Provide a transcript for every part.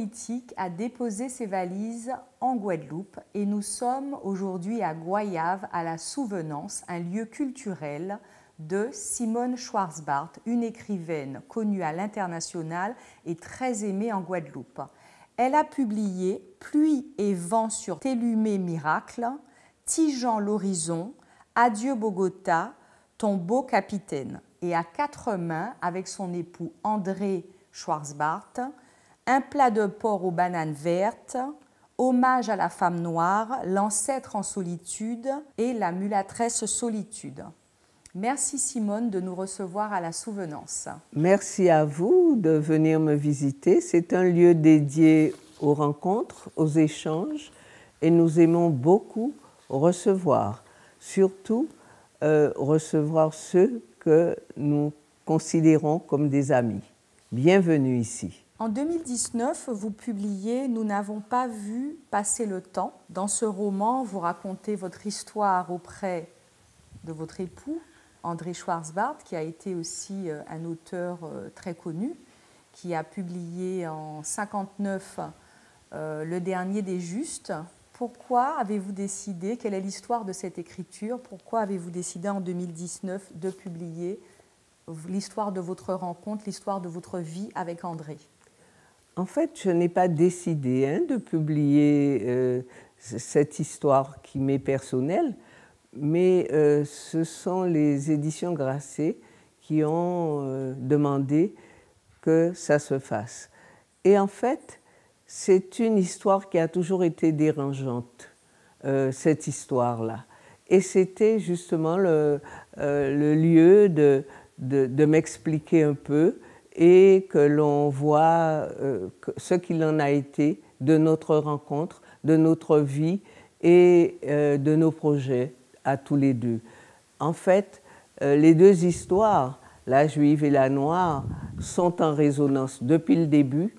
politique a déposé ses valises en Guadeloupe et nous sommes aujourd'hui à Goyave, à la Souvenance, un lieu culturel de Simone Schwarzbart, une écrivaine connue à l'international et très aimée en Guadeloupe. Elle a publié Pluie et vent sur Télumé Miracle, Tigeant l'horizon, Adieu Bogota, Ton beau capitaine. Et à quatre mains, avec son époux André Schwarzbart, Un plat de porc aux bananes vertes, Hommage à la femme noire, L'ancêtre en solitude et La mulâtresse solitude. Merci Simone de nous recevoir à la Souvenance. Merci à vous de venir me visiter. C'est un lieu dédié aux rencontres, aux échanges, et nous aimons beaucoup recevoir, surtout recevoir ceux que nous considérons comme des amis. Bienvenue ici. En 2019, vous publiez « Nous n'avons pas vu passer le temps ». Dans ce roman, vous racontez votre histoire auprès de votre époux, André Schwarzbart, qui a été aussi un auteur très connu, qui a publié en 1959 Le dernier des justes. Pourquoi avez-vous décidé, quelle est l'histoire de cette écriture? Pourquoi avez-vous décidé en 2019 de publier l'histoire de votre rencontre, l'histoire de votre vie avec André? En fait, je n'ai pas décidé de publier cette histoire qui m'est personnelle, mais ce sont les éditions Grasset qui ont demandé que ça se fasse. Et en fait, c'est une histoire qui a toujours été dérangeante, cette histoire-là. Et c'était justement le lieu de m'expliquer un peu et que l'on voit ce qu'il en a été de notre rencontre, de notre vie et de nos projets à tous les deux. En fait, les deux histoires, la juive et la noire, sont en résonance depuis le début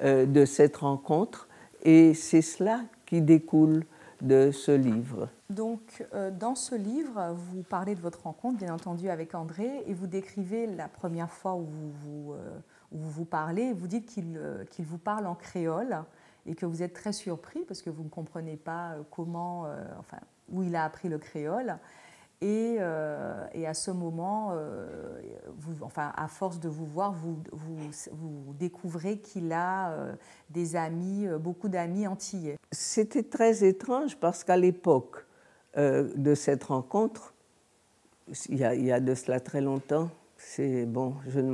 de cette rencontre et c'est cela qui découle de ce livre. Donc, dans ce livre, vous parlez de votre rencontre, bien entendu, avec André, et vous décrivez la première fois où vous parlez, vous dites qu'il vous parle en créole et que vous êtes très surpris parce que vous ne comprenez pas comment, où il a appris le créole. Et à ce moment, à force de vous voir, vous découvrez qu'il a des amis, beaucoup d'amis antillais. C'était très étrange parce qu'à l'époque de cette rencontre, il y a de cela très longtemps, bon, je ne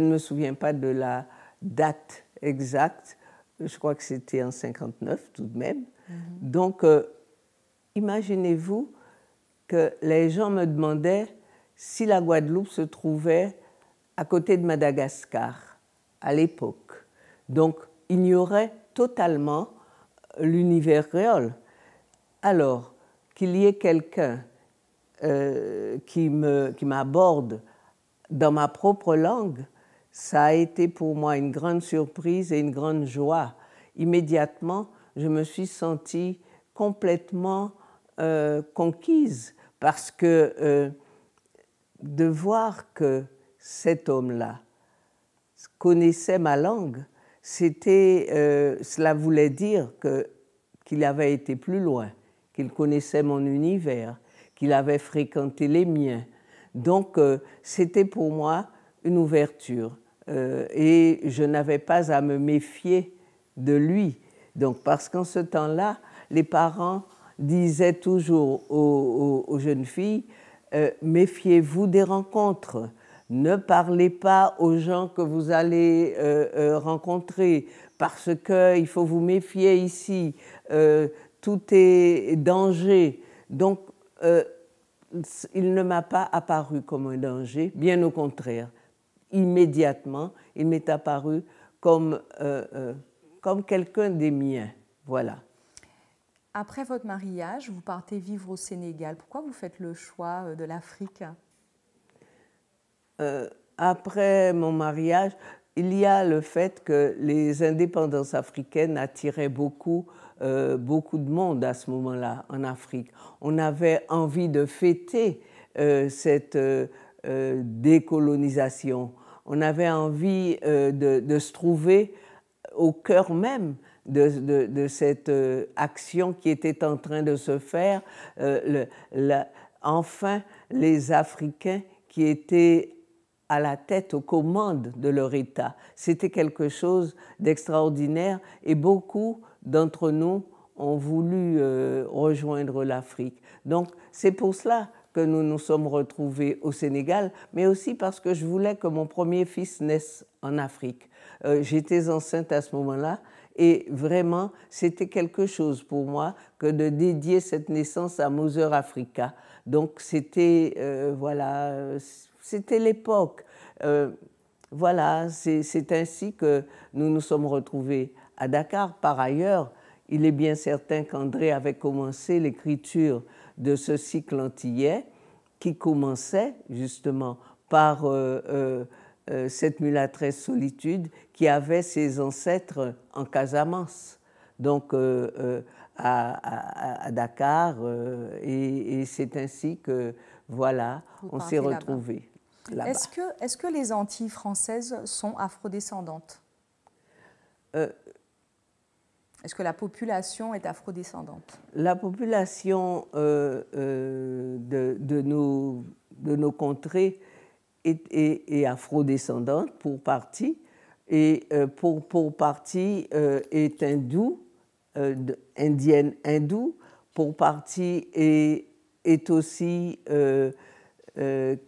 me souviens pas de la date exacte, je crois que c'était en 1959 tout de même. Donc, imaginez-vous que les gens me demandaient si la Guadeloupe se trouvait à côté de Madagascar à l'époque. Donc, ignoraient totalement l'univers créole. Alors, qu'il y ait quelqu'un qui m'aborde dans ma propre langue, ça a été pour moi une grande surprise et une grande joie. Immédiatement, je me suis sentie complètement conquise parce que de voir que cet homme-là connaissait ma langue, cela voulait dire qu'il avait été plus loin, qu'il connaissait mon univers, qu'il avait fréquenté les miens. Donc, c'était pour moi une ouverture et je n'avais pas à me méfier de lui. Donc, parce qu'en ce temps-là, les parents disaient toujours aux jeunes filles méfiez-vous des rencontres, ne parlez pas aux gens que vous allez rencontrer parce qu'il faut vous méfier ici, tout est danger. Donc, il ne m'a pas apparu comme un danger, bien au contraire. Immédiatement, il m'est apparu comme quelqu'un des miens. Voilà. Après votre mariage, vous partez vivre au Sénégal. Pourquoi vous faites le choix de l'Afrique? Après mon mariage, il y a le fait que les indépendances africaines attiraient beaucoup de monde à ce moment-là en Afrique. On avait envie de fêter cette décolonisation. On avait envie de se trouver au cœur même de cette action qui était en train de se faire. Enfin, les Africains qui étaient à la tête, aux commandes de leur État. C'était quelque chose d'extraordinaire et beaucoup d'entre nous ont voulu rejoindre l'Afrique. Donc, c'est pour cela que nous nous sommes retrouvés au Sénégal, mais aussi parce que je voulais que mon premier fils naisse en Afrique. J'étais enceinte à ce moment-là et vraiment, c'était quelque chose pour moi que de dédier cette naissance à Mother Africa. Donc, c'était, voilà, c'était l'époque. Voilà, c'est ainsi que nous nous sommes retrouvés à Dakar. Par ailleurs, il est bien certain qu'André avait commencé l'écriture de ce cycle antillais qui commençait justement par cette mulâtresse Solitude qui avait ses ancêtres en Casamance, donc à Dakar, et c'est ainsi que, voilà, on s'est retrouvés là-bas. Est-ce que les Antilles françaises sont afrodescendantes? Est-ce que la population est afrodescendante? La population de nos contrées est afrodescendante pour partie, et pour partie est hindoue, indienne hindoue, pour partie est aussi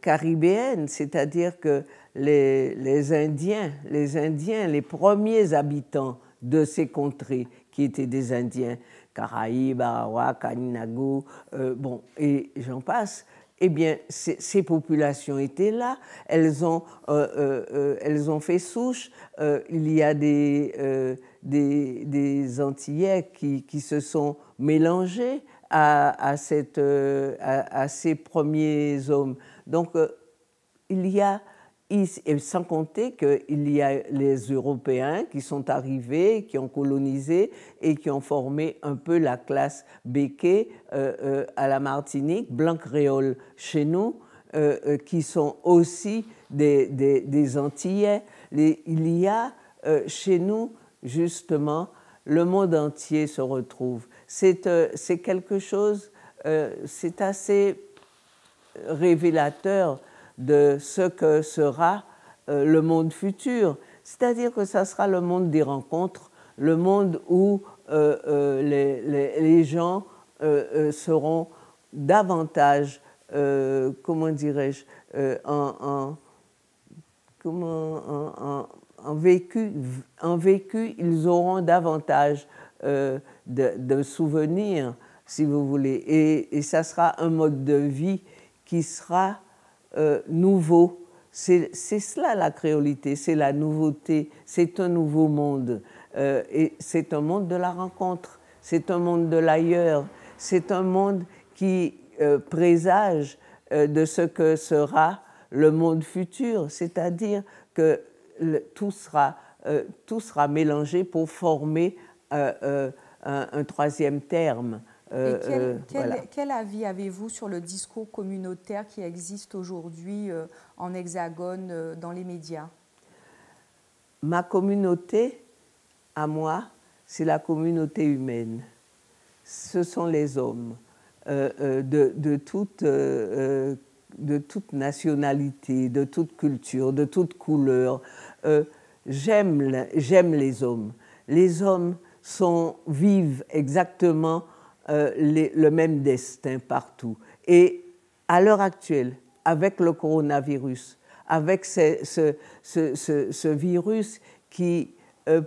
caribéenne, c'est-à-dire que les Indiens, les premiers habitants de ces contrées, qui étaient des Indiens, Caraïbes, Arawak, Aninago, bon, et j'en passe, eh bien, ces populations étaient là, elles ont fait souche. Il y a des Antillais qui se sont mélangés à ces premiers hommes. Donc, il y a, et sans compter qu'il y a les Européens qui sont arrivés, qui ont colonisé et qui ont formé un peu la classe béké à la Martinique, blanc créole chez nous, qui sont aussi des Antillais. Il y a chez nous, justement, le monde entier se retrouve. C'est quelque chose, c'est assez révélateur de ce que sera le monde futur. C'est-à-dire que ça sera le monde des rencontres, le monde où les gens seront davantage, comment dirais-je, en vécu, ils auront davantage de souvenirs, si vous voulez. Et ça sera un mode de vie qui sera nouveau. C'est cela la créolité, c'est la nouveauté, c'est un nouveau monde. Et c'est un monde de la rencontre, c'est un monde de l'ailleurs, c'est un monde qui présage de ce que sera le monde futur, c'est-à-dire que tout sera mélangé pour former un troisième terme. Quel avis avez-vous sur le discours communautaire qui existe aujourd'hui en Hexagone dans les médias? Ma communauté, à moi, c'est la communauté humaine. Ce sont les hommes de toute nationalité, de toute culture, de toute couleur. J'aime les hommes. Les hommes vivent exactement le même destin partout. Et à l'heure actuelle, avec le coronavirus, avec ce virus qui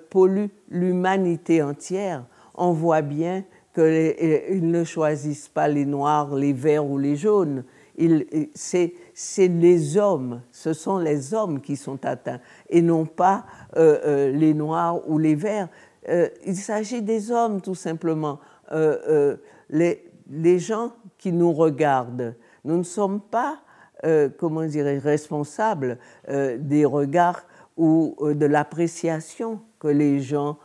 pollue l'humanité entière, on voit bien qu'ils ne choisissent pas les noirs, les verts ou les jaunes. C'est les hommes, ce sont les hommes qui sont atteints et non pas les noirs ou les verts. Il s'agit des hommes tout simplement. Les gens qui nous regardent, nous ne sommes pas, comment dirais-je, responsables des regards ou de l'appréciation que les gens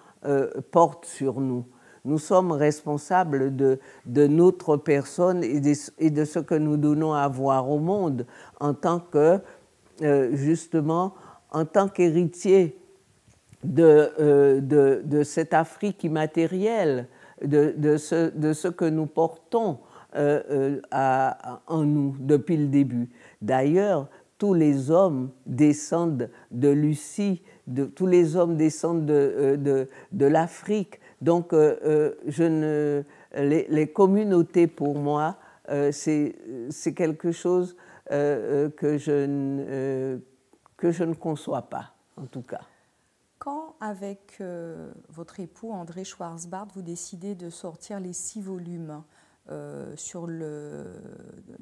portent sur nous. Nous sommes responsables de notre personne et de ce que nous donnons à voir au monde en tant que, justement, en tant qu'héritier de cette Afrique immatérielle, de ce que nous portons en nous depuis le début. D'ailleurs, tous les hommes descendent de Lucie, tous les hommes descendent de l'Afrique. Donc, les communautés, pour moi, c'est quelque chose que je ne conçois pas, en tout cas. Quand, avec votre époux André Schwarzbart, vous décidez de sortir les 6 volumes sur les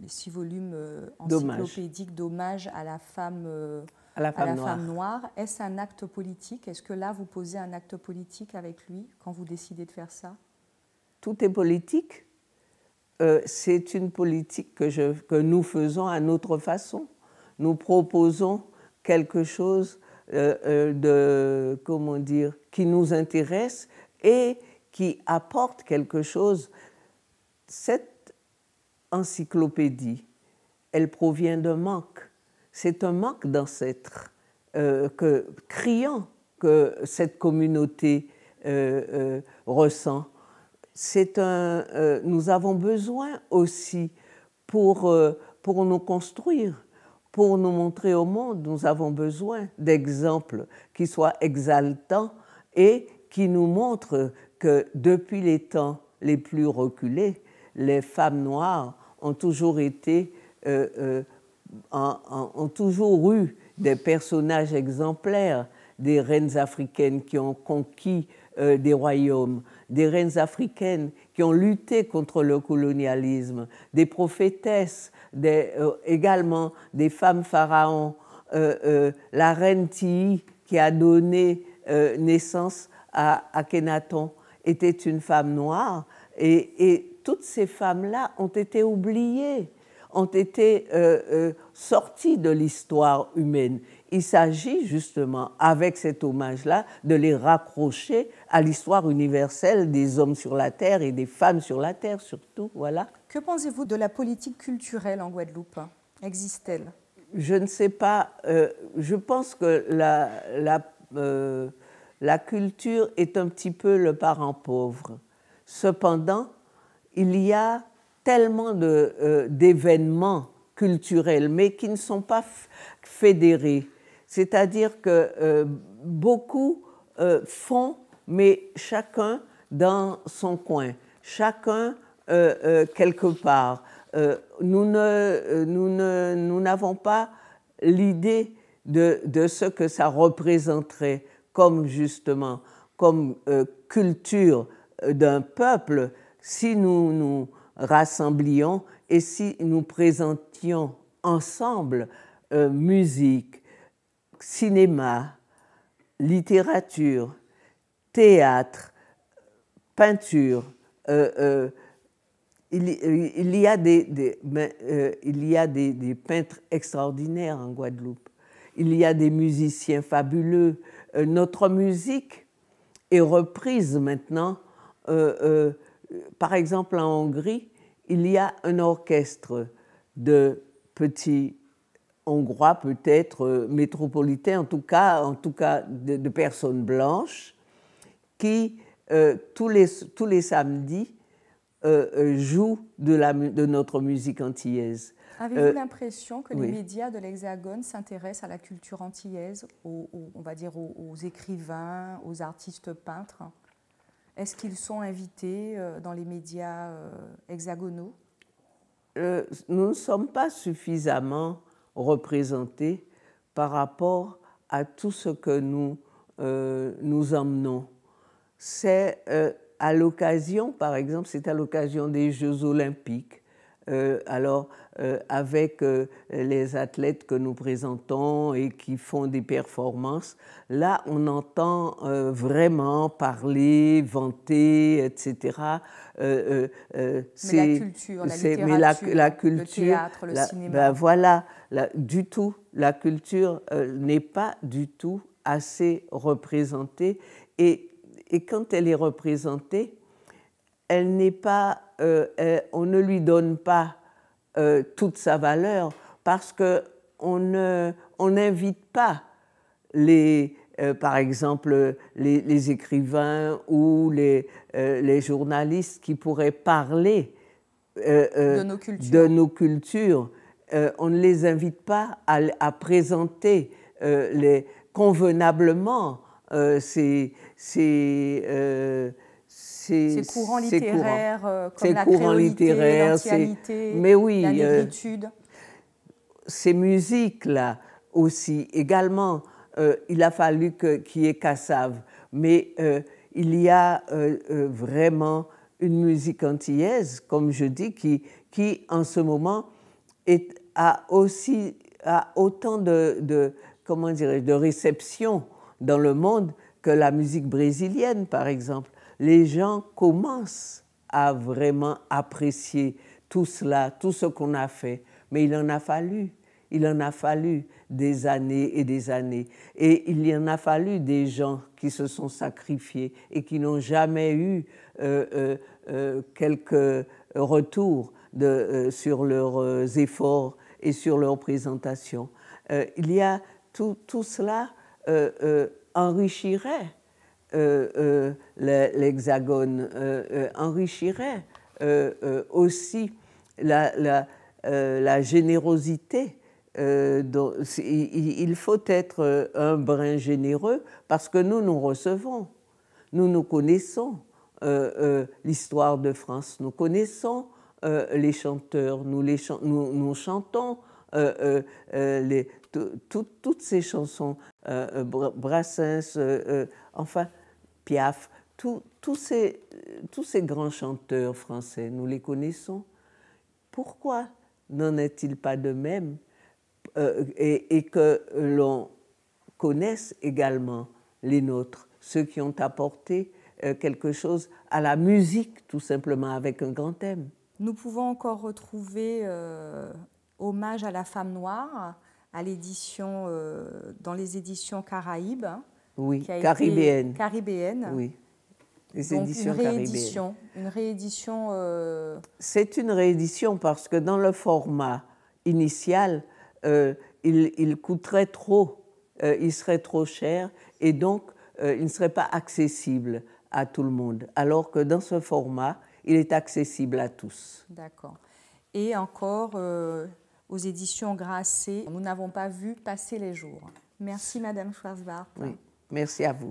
6 volumes encyclopédiques d'hommage à la femme, femme noire, est-ce un acte politique? Est-ce que là, vous posez un acte politique avec lui quand vous décidez de faire ça? Tout est politique. C'est une politique que nous faisons à notre façon. Nous proposons quelque chose comment dire, qui nous intéresse et qui apporte quelque chose. Cette encyclopédie, elle provient d'un manque. C'est un manque d'ancêtres criant que cette communauté ressent. Nous avons besoin aussi pour nous construire, pour nous montrer au monde, nous avons besoin d'exemples qui soient exaltants et qui nous montrent que depuis les temps les plus reculés, les femmes noires ont toujours été, ont toujours eu des personnages exemplaires, des reines africaines qui ont conquis des royaumes, des reines africaines qui ont lutté contre le colonialisme, des prophétesses, également des femmes pharaons, la reine Tihi qui a donné naissance à Akhenaton était une femme noire et toutes ces femmes-là ont été oubliées, ont été sorties de l'histoire humaine. Il s'agit justement, avec cet hommage-là, de les raccrocher à l'histoire universelle des hommes sur la Terre et des femmes sur la Terre surtout. Voilà. Que pensez-vous de la politique culturelle en Guadeloupe? Existe-t-elle? Je ne sais pas. Je pense que la culture est un petit peu le parent pauvre. Cependant, il y a tellement d'événements culturels, mais qui ne sont pas fédérés. C'est-à-dire que beaucoup font, mais chacun dans son coin, chacun quelque part. Nous n'avons pas l'idée de ce que ça représenterait comme justement, comme culture d'un peuple si nous nous rassemblions et si nous présentions ensemble musique, cinéma, littérature, théâtre, peinture. Il y a des peintres extraordinaires en Guadeloupe. Il y a des musiciens fabuleux. Notre musique est reprise maintenant. Par exemple, en Hongrie, il y a un orchestre de petits Hongrois, peut-être métropolitains, en tout cas de personnes blanches, qui tous les samedis jouent de notre musique antillaise. Avez-vous l'impression que les médias de l'Hexagone s'intéressent à la culture antillaise, on va dire aux écrivains, aux artistes peintres? Est-ce qu'ils sont invités dans les médias hexagonaux? Nous ne sommes pas suffisamment représentés par rapport à tout ce que nous emmenons. C'est à l'occasion, par exemple, c'est à l'occasion des Jeux olympiques. Avec les athlètes que nous présentons et qui font des performances, là, on entend vraiment parler, vanter, etc. Mais la culture, la littérature, la culture, le théâtre, le cinéma. Ben voilà, du tout, la culture n'est pas du tout assez représentée et quand elle est représentée, elle n'est pas, on ne lui donne pas toute sa valeur parce qu'on n'invite pas les par exemple, les écrivains ou les journalistes qui pourraient parler de nos cultures, on ne les invite pas à présenter convenablement ces courants littéraires, comme la courants créolité, littéraires, l'ancialité, mais oui, la négritude. Ces musiques-là aussi, également, il a fallu qu'il y ait Cassave, mais il y a vraiment une musique antillaise, comme je dis, qui en ce moment a autant comment dirais-je, de réception dans le monde que la musique brésilienne, par exemple. Les gens commencent à vraiment apprécier tout cela, tout ce qu'on a fait, mais il en a fallu des années et des années. Et il y en a fallu des gens qui se sont sacrifiés et qui n'ont jamais eu quelques retours sur leurs efforts et sur leur présentation. Il y a tout cela enrichirait l'Hexagone, enrichirait aussi la générosité. Il faut être un brin généreux parce que nous recevons, nous connaissons l'histoire de France, nous connaissons les chanteurs, nous chantons toutes ces chansons, Brassens, enfin Piaf, tous ces grands chanteurs français, nous les connaissons. Pourquoi n'en est-il pas de même et que l'on connaisse également les nôtres, ceux qui ont apporté quelque chose à la musique, tout simplement, avec un grand thème. Nous pouvons encore retrouver Hommage à la femme noire à l'édition, dans les éditions Caraïbes. Oui, caribéennes. Caribéennes. Oui, les donc éditions caribéennes. Une réédition. C'est une réédition parce que dans le format initial, il coûterait trop, il serait trop cher et donc il ne serait pas accessible à tout le monde. Alors que dans ce format, il est accessible à tous. D'accord. Et encore, aux éditions Grasset, nous n'avons pas vu passer les jours. Merci Madame Schwarzbart. Oui, merci à vous.